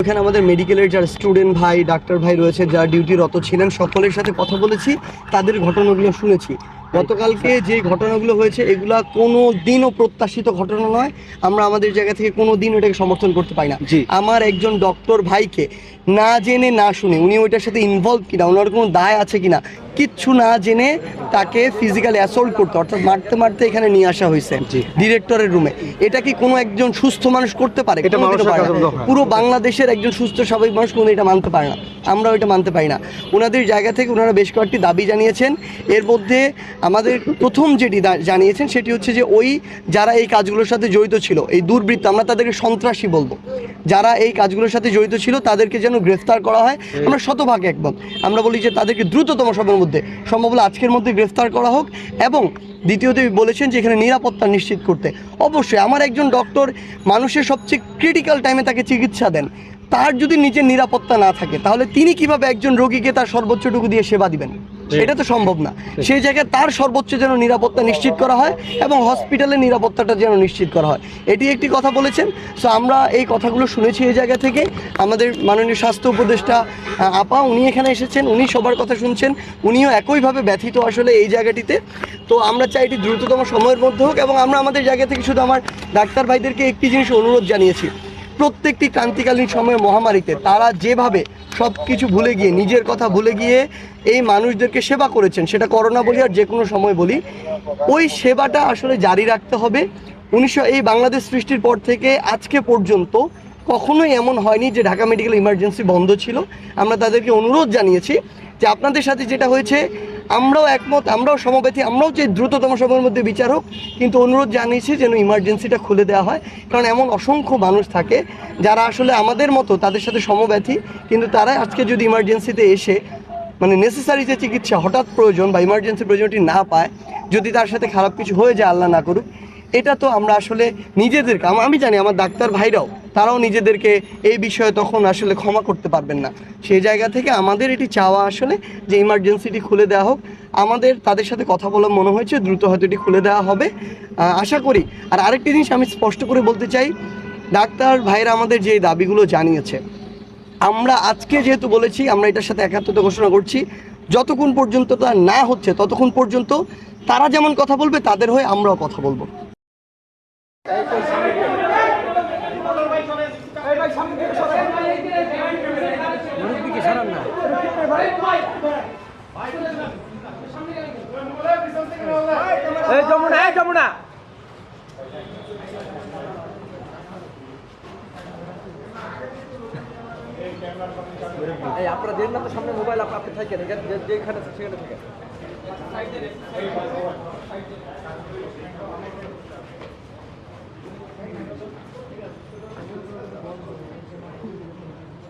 এখানে আমাদের মেডিকেলের যারা স্টুডেন্ট ভাই ডাক্তার ভাই রয়েছে যারা ডিউটিরত ছিলেন সকলের সাথে কথা বলেছি, তাদের ঘটনাগুলো শুনেছি। গতকালকে যে ঘটনাগুলো হয়েছে এগুলা কোনো দিনও প্রত্যাশিত ঘটনা নয়। আমরা আমাদের জায়গা থেকে কোনো দিন এটাকে সমর্থন করতে পারি না। আমার একজন ডক্টর ভাইকে না জেনে না শুনে, উনি ওইটার সাথে ইনভলভ কিনা, ওনার কোনো দায় আছে কিনা কিচ্ছু না জেনে তাকে ফিজিক্যালি অ্যাসল্ট করতে, অর্থাৎ মারতে মারতে এখানে নিয়ে আসা হয়েছে ডিরেক্টরের রুমে। এটা কি কোনো একজন সুস্থ মানুষ করতে পারে? এটা পুরো বাংলাদেশের একজন সুস্থ স্বাভাবিক মানুষ কোনো এটা মানতে পারে না। আমরা ওইটা মানতে পারি না। ওনাদের জায়গা থেকে ওনারা বেশ কয়েকটি দাবি জানিয়েছেন। এর মধ্যে আমাদের প্রথম যেটি জানিয়েছেন সেটি হচ্ছে যে ওই যারা এই কাজগুলোর সাথে জড়িত ছিল, এই দুর্বৃত্ত, আমরা তাদেরকে সন্ত্রাসী বলবো, যারা এই কাজগুলোর সাথে জড়িত ছিল তাদেরকে যেন গ্রেফতার করা হয়। আমরা শতভাগ একমত। আমরা বলি যে তাদেরকে দ্রুততম সময়ের মধ্যে, সম্ভব হলে আজকের মধ্যে গ্রেফতার করা হোক। এবং দ্বিতীয়ত বলেছেন যে এখানে নিরাপত্তা নিশ্চিত করতে। অবশ্যই আমার একজন ডক্টর মানুষের সবচেয়ে ক্রিটিক্যাল টাইমে তাকে চিকিৎসা দেন, তার যদি নিজের নিরাপত্তা না থাকে তাহলে তিনি কিভাবে একজন রোগীকে তার সর্বোচ্চটুকু দিয়ে সেবা দিবেন? এটা তো সম্ভব না। সেই জায়গায় তার সর্বোচ্চ যেন নিরাপত্তা নিশ্চিত করা হয় এবং হসপিটালের নিরাপত্তাটা যেন নিশ্চিত করা হয়, এটি একটি কথা বলেছেন। সো আমরা এই কথাগুলো শুনেছি এই জায়গা থেকে। আমাদের মাননীয় স্বাস্থ্য উপদেষ্টা আপা উনি এখানে এসেছেন, উনি সবার কথা শুনছেন, উনিও একইভাবে ব্যথিত আসলে এই জায়গাটিতে। তো আমরা চাই এটি দ্রুততম সময়ের মধ্যে হোক। এবং আমরা আমাদের জায়গা থেকে শুধু আমার ডাক্তার ভাইদেরকে একটি জিনিস অনুরোধ জানিয়েছি, প্রত্যেকটি ক্রান্তিকালীন সময়ে মহামারীতে তারা যেভাবে সব কিছু ভুলে গিয়ে, নিজের কথা ভুলে গিয়ে এই মানুষদেরকে সেবা করেছেন, সেটা করোনা বলি আর যে কোনো সময় বলি, ওই সেবাটা আসলে জারি রাখতে হবে। এই বাংলাদেশ সৃষ্টির পর থেকে আজকে পর্যন্ত কখনোই এমন হয়নি যে ঢাকা মেডিকেল ইমার্জেন্সি বন্ধ ছিল। আমরা তাদেরকে অনুরোধ জানিয়েছি যে আপনাদের সাথে যেটা হয়েছে আমরাও একমত, আমরাও সমব্যথী, আমরাও চাই দ্রুততম সময়ের মধ্যে বিচার হোক, কিন্তু অনুরোধ জানিয়েছি যেন ইমার্জেন্সিটা খুলে দেওয়া হয়। কারণ এমন অসংখ্য মানুষ থাকে যারা আসলে আমাদের মতো তাদের সাথে সমব্যথী, কিন্তু তারা আজকে যদি ইমার্জেন্সিতে এসে মানে নেসেসারি যে চিকিৎসা হঠাৎ প্রয়োজন বা ইমার্জেন্সি প্রয়োজনটি না পায়, যদি তার সাথে খারাপ কিছু হয়ে যায়, আল্লাহ না করুক, এটা তো আমরা আসলে নিজেদেরকে, আমি জানি আমার ডাক্তার ভাইরাও তারাও নিজেদেরকে এই বিষয়ে তখন আসলে ক্ষমা করতে পারবেন না। সেই জায়গা থেকে আমাদের এটি চাওয়া আসলে যে ইমার্জেন্সিটি খুলে দেওয়া হোক। আমাদের তাদের সাথে কথা বলে মনে হয়েছে দ্রুত হয়তো এটি খুলে দেওয়া হবে, আশা করি। আর আরেকটি জিনিস আমি স্পষ্ট করে বলতে চাই, ডাক্তার ভাইরা আমাদের যে দাবিগুলো জানিয়েছে, আমরা আজকে যেহেতু বলেছি আমরা এটার সাথে একাত্মতা ঘোষণা করছি, যতক্ষণ পর্যন্ত তা না হচ্ছে ততক্ষণ পর্যন্ত তারা যেমন কথা বলবে তাদের হয়ে আমরাও কথা বলবো। যমুনা আপনারা দেন না তো সামনে মোবাইল আপনি থাকেন যেখানে সেখানে থাকেন।